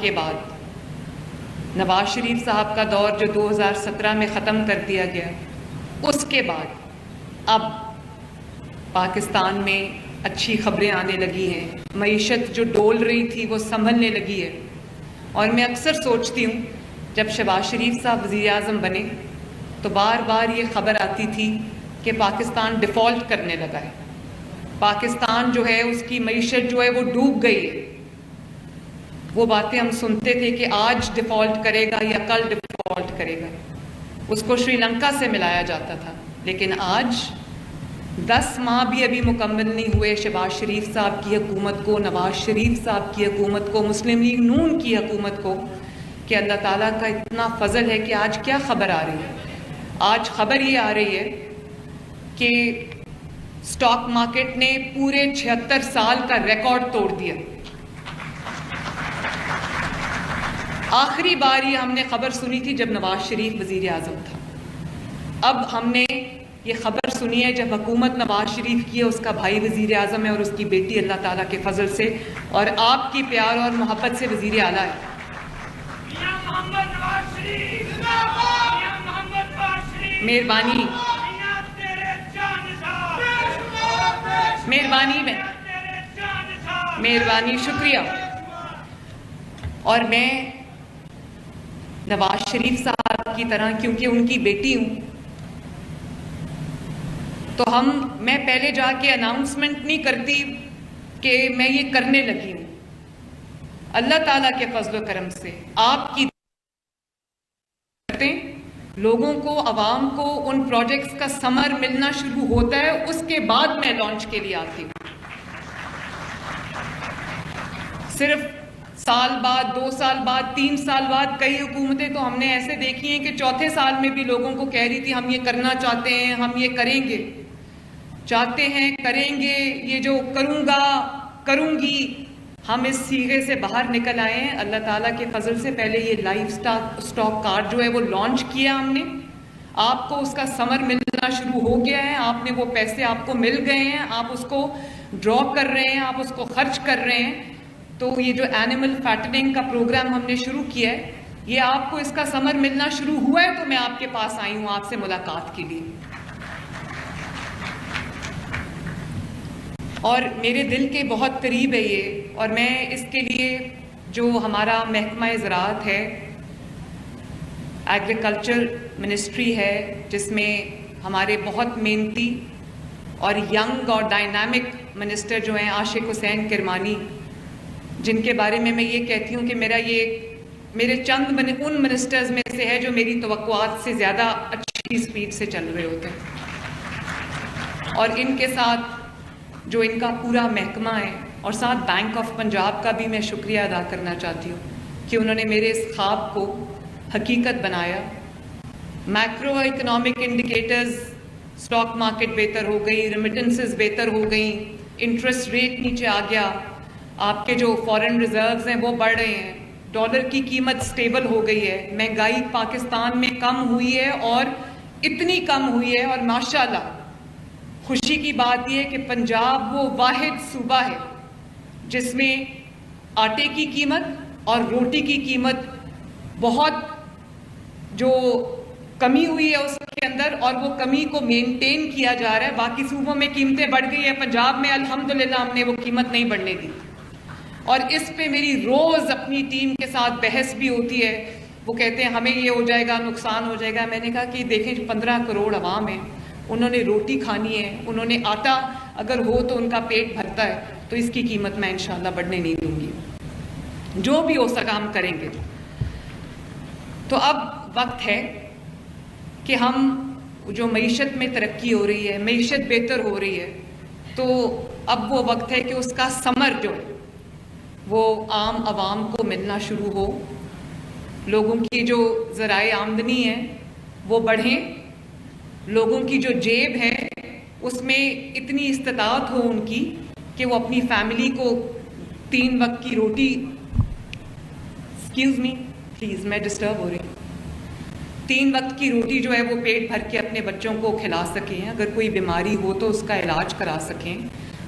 کے بعد نواز شریف صاحب کا دور جو 2017 میں ختم کر دیا گیا، اس کے بعد اب پاکستان میں اچھی خبریں آنے لگی ہیں، معیشت جو ڈول رہی تھی وہ سنبھلنے لگی ہے۔ اور میں اکثر سوچتی ہوں جب شہباز شریف صاحب وزیر اعظم بنے تو بار بار یہ خبر آتی تھی کہ پاکستان ڈیفالٹ کرنے لگا ہے، پاکستان جو ہے اس کی معیشت جو ہے وہ ڈوب گئی ہے۔ وہ باتیں ہم سنتے تھے کہ آج ڈیفالٹ کرے گا یا کل ڈیفالٹ کرے گا، اس کو شری لنکا سے ملایا جاتا تھا۔ لیکن آج 10 ماہ بھی ابھی مکمل نہیں ہوئے شہباز شریف صاحب کی حکومت کو، نواز شریف صاحب کی حکومت کو، مسلم لیگ نون کی حکومت کو، کہ اللہ تعالیٰ کا اتنا فضل ہے کہ آج کیا خبر آ رہی ہے؟ آج خبر یہ آ رہی ہے کہ سٹاک مارکیٹ نے پورے 76 سال کا ریکارڈ توڑ دیا۔ آخری بار یہ ہم نے خبر سنی تھی جب نواز شریف وزیر اعظم تھا، اب ہم نے یہ خبر سنی ہے جب حکومت نواز شریف کی ہے، اس کا بھائی وزیر اعظم ہے اور اس کی بیٹی اللہ تعالیٰ کے فضل سے اور آپ کی پیار اور محبت سے وزیر اعلیٰ ہے۔ مہربانی مہربانی شکریہ۔ اور میں نواز شریف صاحب کی طرح کیونکہ ان کی بیٹی ہوں تو میں پہلے جا کے اناؤنسمنٹ نہیں کرتی کہ میں یہ کرنے لگی ہوں۔ اللہ تعالیٰ کے فضل و کرم سے آپ کی لوگوں کو، عوام کو ان پروجیکٹس کا ثمر ملنا شروع ہوتا ہے، اس کے بعد میں لانچ کے لیے آتی ہوں۔ صرف سال بعد، 2 سال بعد، 3 سال بعد، کئی حکومتیں تو ہم نے ایسے دیکھی ہیں کہ چوتھے سال میں بھی لوگوں کو کہہ رہی تھی ہم یہ کرنا چاہتے ہیں، ہم یہ کریں گے، چاہتے ہیں، کریں گے، یہ جو کروں گا، کروں گی۔ ہم اس سیغے سے باہر نکل آئے ہیں اللہ تعالیٰ کے فضل سے۔ پہلے یہ لائف سٹاک کارڈ جو ہے وہ لانچ کیا ہم نے، آپ کو اس کا ثمر ملنا شروع ہو گیا ہے، آپ نے وہ پیسے آپ کو مل گئے ہیں، آپ اس کو ڈرا کر رہے ہیں، آپ اس کو خرچ کر رہے ہیں۔ تو یہ جو اینیمل فیٹننگ کا پروگرام ہم نے شروع کیا ہے، یہ آپ کو اس کا ثمر ملنا شروع ہوا ہے، تو میں آپ کے پاس آئی ہوں آپ سے ملاقات کے لیے۔ اور میرے دل کے بہت قریب ہے یہ، اور میں اس کے لیے جو ہمارا محکمہ زراعت ہے، ایگریکلچر منسٹری ہے، جس میں ہمارے بہت محنتی اور ینگ اور ڈائنامک منسٹر جو ہیں عاشق حسین کرمانی، جن کے بارے میں یہ کہتی ہوں کہ میرے چند ان منسٹرز میں سے ہے جو میری توقعات سے زیادہ اچھی سپیڈ سے چل رہے ہوتے ہیں۔ اور ان کے ساتھ جو ان کا پورا محکمہ ہے، اور ساتھ بینک آف پنجاب کا بھی میں شکریہ ادا کرنا چاہتی ہوں کہ انہوں نے میرے اس خواب کو حقیقت بنایا۔ Macro economic indicators, stock market بہتر ہو گئی، ریمیٹنسز بہتر ہو گئیں، انٹرسٹ ریٹ نیچے آ گیا، آپ کے جو فارن ریزروز ہیں وہ بڑھ رہے ہیں، ڈالر کی قیمت سٹیبل ہو گئی ہے، مہنگائی پاکستان میں کم ہوئی ہے، اور اتنی کم ہوئی ہے، اور ماشاءاللہ خوشی کی بات یہ ہے کہ پنجاب وہ واحد صوبہ ہے جس میں آٹے کی قیمت اور روٹی کی قیمت بہت جو کمی ہوئی ہے اس کے اندر، اور وہ کمی کو مینٹین کیا جا رہا ہے۔ باقی صوبوں میں قیمتیں بڑھ گئی ہیں، پنجاب میں الحمدللہ ہم نے وہ قیمت نہیں بڑھنے دی۔ اور اس پہ میری روز اپنی ٹیم کے ساتھ بحث بھی ہوتی ہے، وہ کہتے ہیں ہمیں یہ ہو جائے گا، نقصان ہو جائے گا۔ میں نے کہا کہ دیکھیں 15 کروڑ عوام ہیں، انہوں نے روٹی کھانی ہے، انہوں نے آٹا اگر ہو تو ان کا پیٹ بھرتا ہے، تو اس کی قیمت میں انشاءاللہ بڑھنے نہیں دوں گی، جو بھی ہو سکا ہم کریں گے۔ تو اب وقت ہے کہ ہم جو معیشت میں ترقی ہو رہی ہے، معیشت بہتر ہو رہی ہے، تو اب وہ وقت ہے کہ اس کا ثمر جو ہے وہ عام عوام کو ملنا شروع ہو، لوگوں کی جو ذرائع آمدنی ہے وہ بڑھیں، لوگوں کی جو جیب ہے اس میں اتنی استطاعت ہو ان کی کہ وہ اپنی فیملی کو 3 وقت کی روٹی، ایکسکیوز می پلیز میں ڈسٹرب ہو رہی ہوں، 3 وقت کی روٹی جو ہے وہ پیٹ بھر کے اپنے بچوں کو کھلا سکیں، اگر کوئی بیماری ہو تو اس کا علاج کرا سکیں،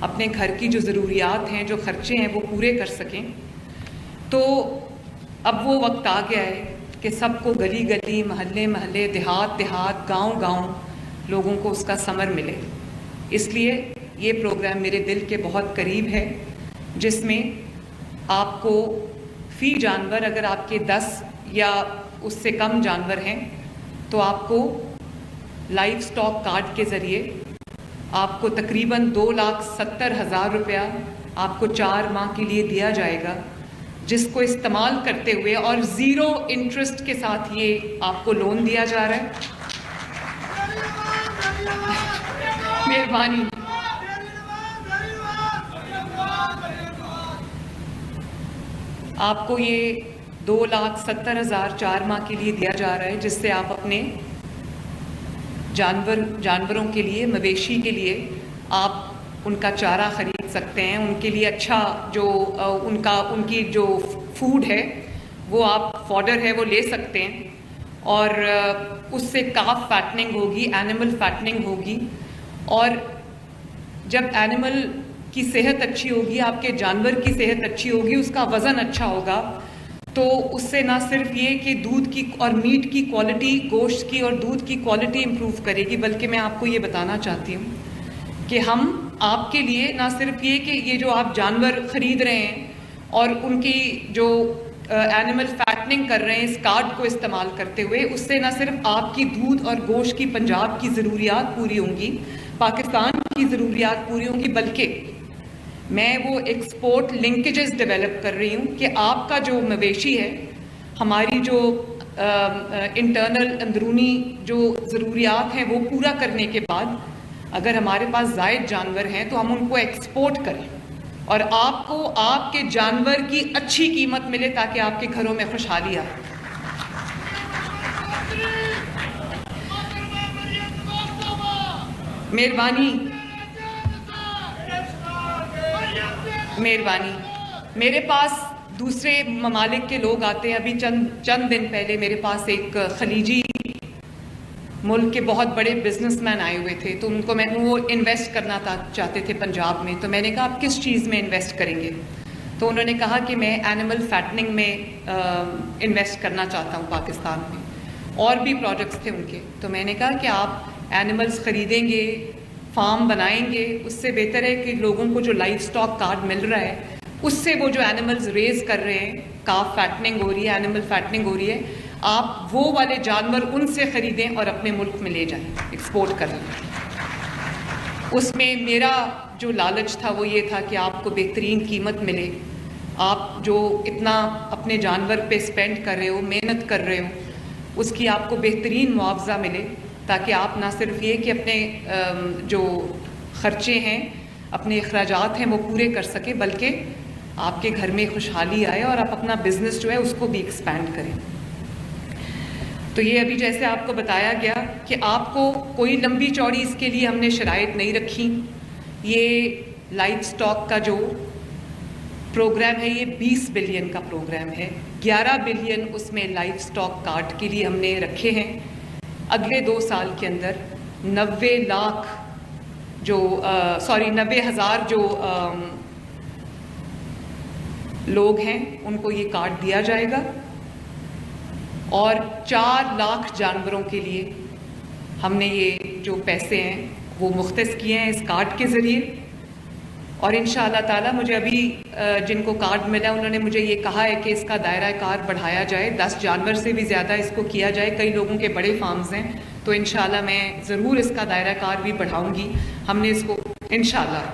اپنے گھر کی جو ضروریات ہیں، جو خرچے ہیں وہ پورے کر سکیں۔ تو اب وہ وقت آ گیا ہے کہ سب کو گلی گلی، محلے محلے، دیہات دیہات، گاؤں گاؤں لوگوں کو اس کا ثمر ملے. اس لیے یہ پروگرام میرے دل کے بہت قریب ہے، جس میں آپ کو فی جانور، اگر آپ کے 10 یا اس سے کم جانور ہیں تو آپ کو لائف سٹاک کارڈ کے ذریعے آپ کو تقریباً 2,70,000 روپیہ آپ کو 4 ماہ کے لیے دیا جائے گا، جس کو استعمال کرتے ہوئے اور 0 انٹرسٹ کے ساتھ یہ آپ کو لون دیا جا رہا ہے. مہربانی. آپ کو یہ 2,70,000 4 ماہ کے لیے دیا جا رہا ہے، جس سے آپ اپنے جانوروں کے لیے، مویشی کے لیے آپ ان کا چارہ خرید سکتے ہیں، ان کے لیے اچھا جو ان کی جو فوڈ ہے وہ آپ فوڈر ہے وہ لے سکتے ہیں، اور اس سے کاف فیٹننگ ہوگی، اینیمل فیٹننگ ہوگی. اور جب اینیمل کی صحت اچھی ہوگی، آپ کے جانور کی صحت اچھی ہوگی، اس کا وزن اچھا ہوگا، تو اس سے نہ صرف یہ کہ دودھ کی اور میٹ کی کوالٹی، گوشت کی اور دودھ کی کوالٹی امپروو کرے گی، بلکہ میں آپ کو یہ بتانا چاہتی ہوں کہ ہم آپ کے لیے نہ صرف یہ کہ یہ جو آپ جانور خرید رہے ہیں اور ان کی جو اینیمل فیٹننگ کر رہے ہیں اس کارڈ کو استعمال کرتے ہوئے، اس سے نہ صرف آپ کی دودھ اور گوشت کی پنجاب کی ضروریات پوری ہوں گی، پاکستان کی ضروریات پوری ہوں گی، بلکہ میں وہ ایکسپورٹ لنکیجز ڈیولپ کر رہی ہوں کہ آپ کا جو مویشی ہے، ہماری جو انٹرنل اندرونی جو ضروریات ہیں وہ پورا کرنے کے بعد اگر ہمارے پاس زائد جانور ہیں تو ہم ان کو ایکسپورٹ کریں اور آپ کو آپ کے جانور کی اچھی قیمت ملے تاکہ آپ کے گھروں میں خوشحالی آئے. مہربانی. میرے پاس دوسرے ممالک کے لوگ آتے ہیں. ابھی چند دن پہلے میرے پاس ایک خلیجی ملک کے بہت بڑے بزنس مین آئے ہوئے تھے، تو ان کو وہ انویسٹ کرنا چاہتے تھے پنجاب میں. تو میں نے کہا آپ کس چیز میں انویسٹ کریں گے؟ تو انہوں نے کہا کہ میں اینیمل فیٹننگ میں انویسٹ کرنا چاہتا ہوں پاکستان میں. اور بھی پروجیکٹس تھے ان کے. تو میں نے کہا کہ آپ اینیملز خریدیں گے، فارم بنائیں گے، اس سے بہتر ہے کہ لوگوں کو جو لائف سٹاک کارڈ مل رہا ہے اس سے وہ جو اینیملز ریز کر رہے ہیں، کاف فیٹننگ ہو رہی ہے، اینیمل فیٹننگ ہو رہی ہے، آپ وہ والے جانور ان سے خریدیں اور اپنے ملک میں لے جائیں، ایکسپورٹ کریں. اس میں میرا جو لالچ تھا وہ یہ تھا کہ آپ کو بہترین قیمت ملے، آپ جو اتنا اپنے جانور پہ اسپینڈ کر رہے ہو، محنت کر رہے ہو، اس کی آپ کو بہترین معاوضہ ملے، تاکہ آپ نہ صرف یہ کہ اپنے جو خرچے ہیں، اپنے اخراجات ہیں وہ پورے کر سکیں، بلکہ آپ کے گھر میں خوشحالی آئے اور آپ اپنا بزنس جو ہے اس کو بھی ایکسپینڈ کریں. تو یہ ابھی جیسے آپ کو بتایا گیا کہ آپ کو کوئی لمبی چوڑی اس کے لیے ہم نے شرائط نہیں رکھی. یہ لائف سٹاک کا جو پروگرام ہے یہ 20 بلین کا پروگرام ہے. 11 بلین اس میں لائف سٹاک کارڈ کے لیے ہم نے رکھے ہیں. اگلے 2 سال کے اندر 90,000 جو لوگ ہیں ان کو یہ کارڈ دیا جائے گا، اور 4 لاکھ جانوروں کے لیے ہم نے یہ جو پیسے ہیں وہ مختص کیے ہیں اس کارڈ کے ذریعے. اور انشاءاللہ تعالی مجھے ابھی جن کو کارڈ ملا انہوں نے مجھے یہ کہا ہے کہ اس کا دائرہ کار بڑھایا جائے، 10 جانور سے بھی زیادہ اس کو کیا جائے. کئی لوگوں کے بڑے فارمز ہیں، تو انشاءاللہ میں ضرور اس کا دائرہ کار بھی بڑھاؤں گی. ہم نے اس کو انشاءاللہ،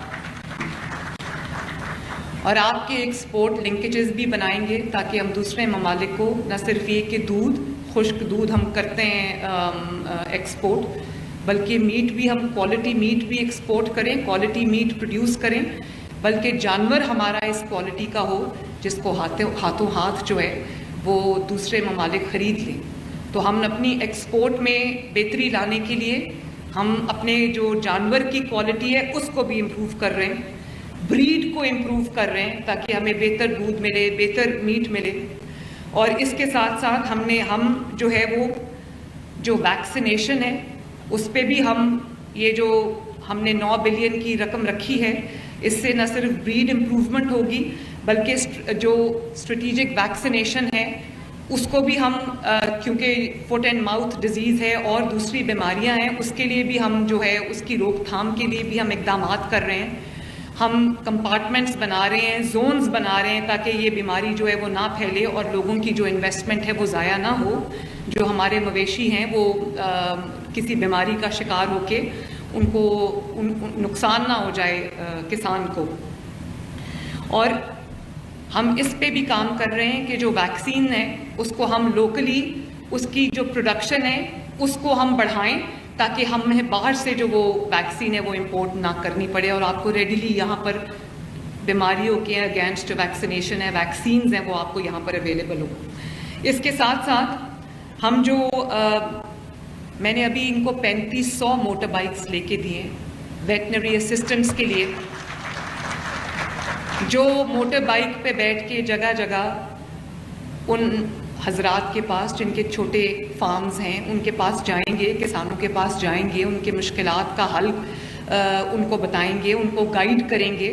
اور آپ کے ایکسپورٹ لنکیجز بھی بنائیں گے تاکہ ہم دوسرے ممالک کو نہ صرف یہ کہ دودھ، خشک دودھ ہم کرتے ہیں ایکسپورٹ، بلکہ میٹ بھی ہم کوالٹی میٹ بھی ایکسپورٹ کریں، کوالٹی میٹ پروڈیوس کریں، بلکہ جانور ہمارا اس کوالٹی کا ہو جس کو ہاتھوں ہاتھ جو ہے وہ دوسرے ممالک خرید لیں. تو ہم اپنی ایکسپورٹ میں بہتری لانے کے لیے ہم اپنے جو جانور کی کوالٹی ہے اس کو بھی امپروو کر رہے ہیں، بریڈ کو امپروو کر رہے ہیں تاکہ ہمیں بہتر دودھ ملے، بہتر میٹ ملے. اور اس کے ساتھ ساتھ ہم جو ہے وہ جو ویکسینیشن ہے اس پہ بھی یہ جو ہم نے 9 بلین کی رقم رکھی ہے، اس سے نہ صرف بریڈ امپروومنٹ ہوگی بلکہ جو اسٹریٹجک ویکسینیشن ہے اس کو بھی ہم کیونکہ فٹ اینڈ ماؤتھ ڈیزیز ہے اور دوسری بیماریاں ہیں، اس کے لیے بھی ہم جو ہے اس کی روک تھام کے لیے بھی ہم اقدامات کر رہے ہیں. ہم کمپارٹمنٹس بنا رہے ہیں، زونز بنا رہے ہیں تاکہ یہ بیماری جو ہے وہ نہ پھیلے اور لوگوں کی جو انویسٹمنٹ ہے وہ ضائع نہ ہو. جو ہمارے مویشی ہیں وہ کسی بیماری کا شکار ہو کے ان کو نقصان نہ ہو جائے کسان کو. اور ہم اس پہ بھی کام کر رہے ہیں کہ جو ویکسین ہے اس کو ہم لوکلی اس کی جو پروڈکشن ہے اس کو ہم بڑھائیں تاکہ ہمیں باہر سے جو وہ ویکسین ہے وہ امپورٹ نہ کرنی پڑے اور آپ کو ریڈیلی یہاں پر بیماریوں کے اگینسٹ ویکسینیشن ہے، ویکسینز ہیں، وہ آپ کو یہاں پر اویلیبل ہو. اس کے ساتھ ساتھ ہم جو میں نے ابھی ان کو 3500 موٹر بائکس لے کے دیے ویٹنری اسسٹنٹس کے لیے، جو موٹر بائک پہ بیٹھ کے جگہ جگہ ان حضرات کے پاس جن کے چھوٹے فارمز ہیں ان کے پاس جائیں گے، کسانوں کے پاس جائیں گے، ان کے مشکلات کا حل ان کو بتائیں گے، ان کو گائیڈ کریں گے.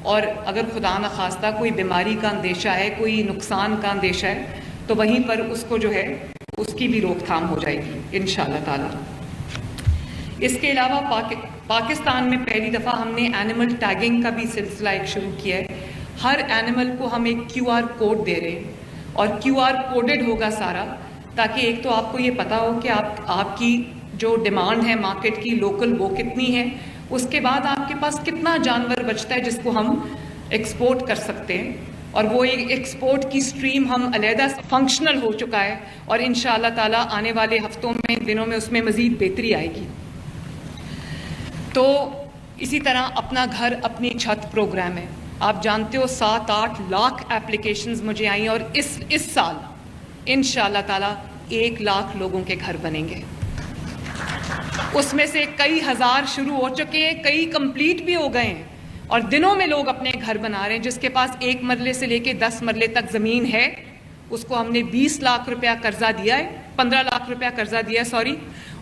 اور اگر خدا نخواستہ کوئی بیماری کا اندیشہ ہے، کوئی نقصان کا اندیشہ ہے تو وہیں پر اس کو جو ہے اس کی بھی روک تھام ہو جائے گی انشاءاللہ تعالی. اس کے علاوہ پاکستان میں پہلی دفعہ ہم نے اینیمل ٹیگنگ کا بھی سلسلہ ایک شروع کیا ہے. ہر اینیمل کو ہم ایک QR کوڈ دے رہے ہیں اور QR کوڈڈ ہوگا سارا، تاکہ ایک تو آپ کو یہ پتا ہو کہ آپ کی جو ڈیمانڈ ہے مارکیٹ کی لوکل وہ کتنی ہے، اس کے بعد آپ کے پاس کتنا جانور بچتا ہے جس کو ہم ایکسپورٹ کر سکتے ہیں. اور وہ ایک ایکسپورٹ کی سٹریم ہم علیحدہ فنکشنل ہو چکا ہے اور انشاءاللہ تعالی آنے والے ہفتوں میں دنوں میں اس میں مزید بہتری آئے گی. تو اسی طرح اپنا گھر اپنی چھت پروگرام ہے. آپ جانتے ہو 7-8 لاکھ اپلیکیشنز مجھے آئیں اور اس سال انشاءاللہ تعالی 1 لاکھ لوگوں کے گھر بنیں گے. اس میں سے کئی ہزار شروع ہو چکے ہیں، کئی کمپلیٹ بھی ہو گئے ہیں اور دنوں میں لوگ اپنے گھر بنا رہے ہیں. جس کے پاس 1 مرلے سے لے کے 10 مرلے تک زمین ہے اس کو ہم نے 20 لاکھ روپیہ قرضہ دیا ہے، 15 لاکھ روپیہ قرضہ دیا ہے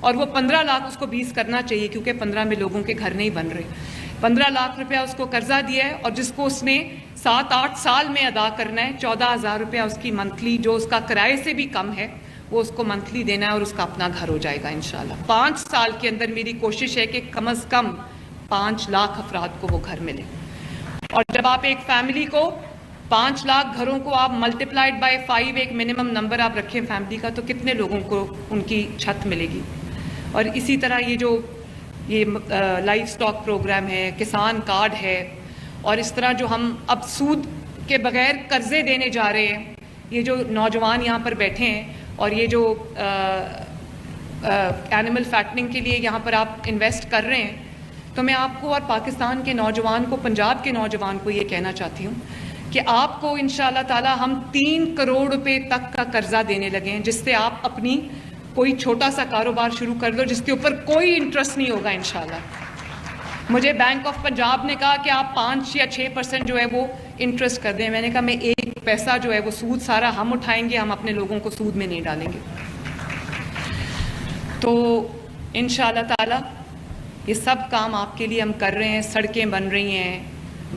اور وہ 15 لاکھ اس کو 20 کرنا چاہیے کیونکہ 15 میں لوگوں کے گھر نہیں بن رہے. 15 لاکھ روپیہ اس کو قرضہ دیا ہے اور جس کو اس نے 7-8 سال میں ادا کرنا ہے. 14,000 روپیہ اس کی منتھلی جو اس کا کرائے سے بھی کم ہے وہ اس کو منتھلی دینا ہے اور اس کا اپنا گھر ہو جائے گا انشاءاللہ. 5 سال کے اندر میری کوشش ہے کہ کم از کم 5 لاکھ افراد کو وہ گھر ملے. اور جب آپ ایک فیملی کو 5 لاکھ گھروں کو آپ ملٹیپلائڈ بائی 5 ایک منیمم نمبر آپ رکھیں فیملی کا تو کتنے لوگوں کو ان کی چھت ملے گی. اور اسی طرح یہ لائف سٹاک پروگرام ہے، کسان کارڈ ہے اور اس طرح جو ہم اب سود کے بغیر قرضے دینے جا رہے ہیں. یہ جو نوجوان یہاں پر بیٹھے ہیں اور یہ جو اینیمل فیٹنگ کے لیے یہاں پر آپ انویسٹ کر رہے ہیں تو میں آپ کو اور پاکستان کے نوجوان کو، پنجاب کے نوجوان کو یہ کہنا چاہتی ہوں کہ آپ کو انشاءاللہ تعالی ہم 3 کروڑ روپے تک کا قرضہ دینے لگے ہیں جس سے آپ اپنی کوئی چھوٹا سا کاروبار شروع کر دو جس کے اوپر کوئی انٹرسٹ نہیں ہوگا انشاءاللہ. مجھے بینک آف پنجاب نے کہا کہ آپ 5 یا 6% جو ہے وہ انٹرسٹ کر دیں. میں نے کہا میں 1 پیسہ جو ہے وہ سود سارا ہم اٹھائیں گے، ہم اپنے لوگوں کو سود میں نہیں ڈالیں گے. تو انشاءاللہ تعالی یہ سب کام آپ کے لیے ہم کر رہے ہیں. سڑکیں بن رہی ہیں،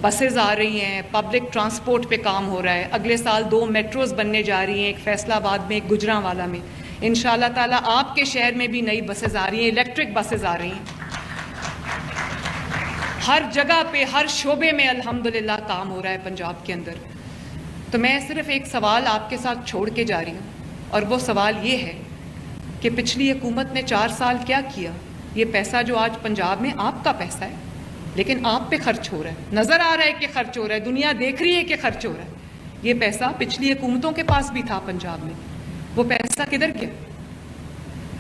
بسز آ رہی ہیں، پبلک ٹرانسپورٹ پہ کام ہو رہا ہے. اگلے سال 2 میٹروز بننے جا رہی ہیں، ایک فیصل آباد میں، ایک گجرانوالہ میں. انشاءاللہ تعالی آپ کے شہر میں بھی نئی بسز آ رہی ہیں، الیکٹرک بسز آ رہی ہیں. ہر جگہ پہ ہر شعبے میں الحمدللہ کام ہو رہا ہے پنجاب کے اندر. تو میں صرف ایک سوال آپ کے ساتھ چھوڑ کے جا رہی ہوں اور وہ سوال یہ ہے کہ پچھلی حکومت نے 4 سال کیا کیا. یہ پیسہ جو آج پنجاب میں آپ کا پیسہ ہے لیکن آپ پہ خرچ ہو رہا ہے، نظر آ رہا ہے کہ خرچ ہو رہا ہے، دنیا دیکھ رہی ہے کہ خرچ ہو رہا ہے. یہ پیسہ پچھلی حکومتوں کے پاس بھی تھا پنجاب میں، وہ پیسہ کدھر گیا؟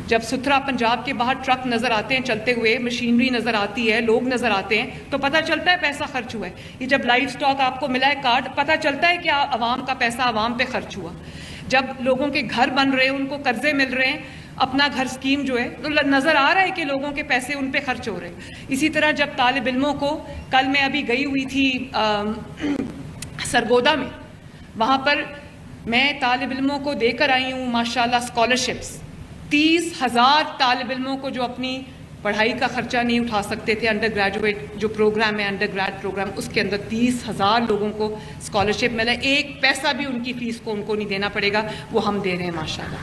جب ستھرا پنجاب کے باہر ٹرک نظر آتے ہیں چلتے ہوئے، مشینری نظر آتی ہے، لوگ نظر آتے ہیں تو پتہ چلتا ہے پیسہ خرچ ہوا ہے. یہ جب لائف سٹاک آپ کو ملا ہے کارڈ، پتہ چلتا ہے کہ عوام کا پیسہ عوام پہ خرچ ہوا. جب لوگوں کے گھر بن رہے ہیں، ان کو قرضے مل رہے ہیں، اپنا گھر اسکیم جو ہے تو نظر آ رہا ہے کہ لوگوں کے پیسے ان پہ خرچ ہو رہے ہیں. اسی طرح جب طالب علموں کو، کل میں ابھی گئی ہوئی تھی سرگودا میں، وہاں پر میں طالب علموں کو دے کر آئی ہوں ماشاءاللہ اسکالرشپس. 30,000 طالب علموں کو جو اپنی پڑھائی کا خرچہ نہیں اٹھا سکتے تھے. انڈر گریجویٹ جو پروگرام ہے انڈر گریڈ پروگرام, اس کے اندر 30,000 لوگوں کو اسکالرشپ ملا. ایک پیسہ بھی ان کی فیس کو ان کو نہیں دینا پڑے گا, وہ ہم دے رہے ہیں ماشاءاللہ.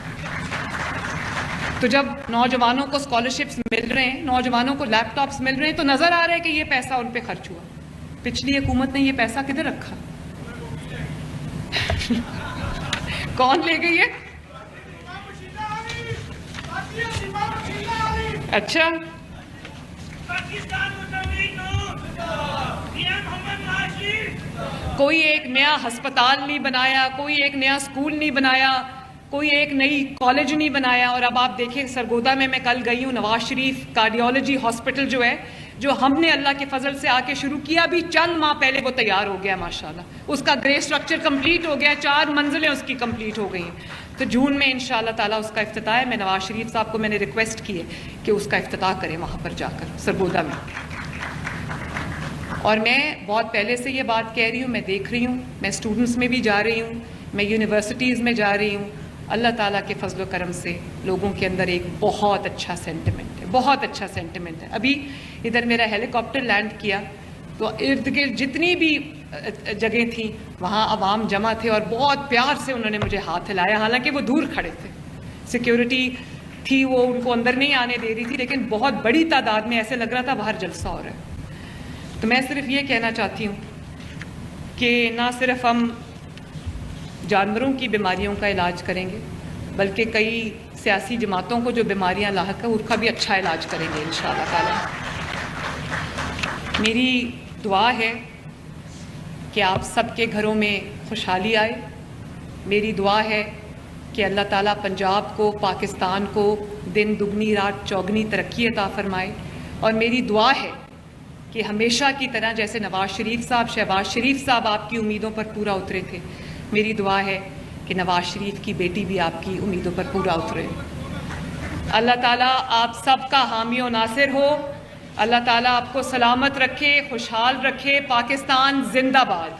تو جب نوجوانوں کو اسکالرشپس مل رہے ہیں, نوجوانوں کو لیپ ٹاپس مل رہے ہیں, تو نظر آ رہا ہے کہ یہ پیسہ ان پہ خرچ ہوا. پچھلی حکومت نے یہ پیسہ کدھر رکھا؟ کون لے گئی ہے؟ اچھا, کوئی ایک نیا ہسپتال نہیں بنایا, کوئی ایک نیا اسکول نہیں بنایا, کوئی ایک نئی کالج نہیں بنایا. اور اب آپ دیکھیں سرگودا میں کل گئی ہوں, نواز شریف کارڈیالوجی ہاسپٹل جو ہے, جو ہم نے اللہ کے فضل سے آ کے شروع کیا, ابھی چند ماہ پہلے وہ تیار ہو گیا ماشاءاللہ. اس کا گرے اسٹرکچر کمپلیٹ ہو گیا, 4 منزلیں اس کی کمپلیٹ ہو گئی ہیں. تو جون میں انشاءاللہ تعالیٰ اس کا افتتاح ہے. میں نواز شریف صاحب کو میں نے ریکویسٹ کی ہے کہ اس کا افتتاح کریں وہاں پر جا کر سرگودا میں. اور میں بہت پہلے سے یہ بات کہہ رہی ہوں, میں دیکھ رہی ہوں, میں اسٹوڈنٹس میں بھی جا رہی ہوں, میں یونیورسٹیز میں جا رہی ہوں. اللہ تعالیٰ کے فضل و کرم سے لوگوں کے اندر ایک بہت اچھا سینٹیمنٹ ہے, بہت اچھا سینٹیمنٹ ہے. ابھی ادھر میرا ہیلی کاپٹر لینڈ کیا تو ارد گرد جتنی بھی جگہیں تھیں وہاں عوام جمع تھے, اور بہت پیار سے انہوں نے مجھے ہاتھ ہلایا. حالانکہ وہ دور کھڑے تھے, سیکیورٹی تھی, وہ ان کو اندر نہیں آنے دے رہی تھی, لیکن بہت بڑی تعداد میں ایسے لگ رہا تھا باہر جلسہ ہو رہا ہے. تو میں صرف یہ کہنا چاہتی ہوں کہ نہ صرف ہم جانوروں کی بیماریوں کا علاج کریں گے, بلکہ کئی سیاسی جماعتوں کو جو بیماریاں لاحق ہیں ان کا بھی اچھا علاج کریں گے انشاءاللہ تعالی. میری دعا ہے کہ آپ سب کے گھروں میں خوشحالی آئے. میری دعا ہے کہ اللہ تعالیٰ پنجاب کو, پاکستان کو دن دگنی رات چوگنی ترقی عطا فرمائے. اور میری دعا ہے کہ ہمیشہ کی طرح جیسے نواز شریف صاحب, شہباز شریف صاحب آپ کی امیدوں پر پورا اترے تھے, میری دعا ہے کہ نواز شریف کی بیٹی بھی آپ کی امیدوں پر پورا اترے. اللہ تعالیٰ آپ سب کا حامی و ناصر ہو. اللہ تعالیٰ آپ کو سلامت رکھے, خوشحال رکھے. پاکستان زندہ باد.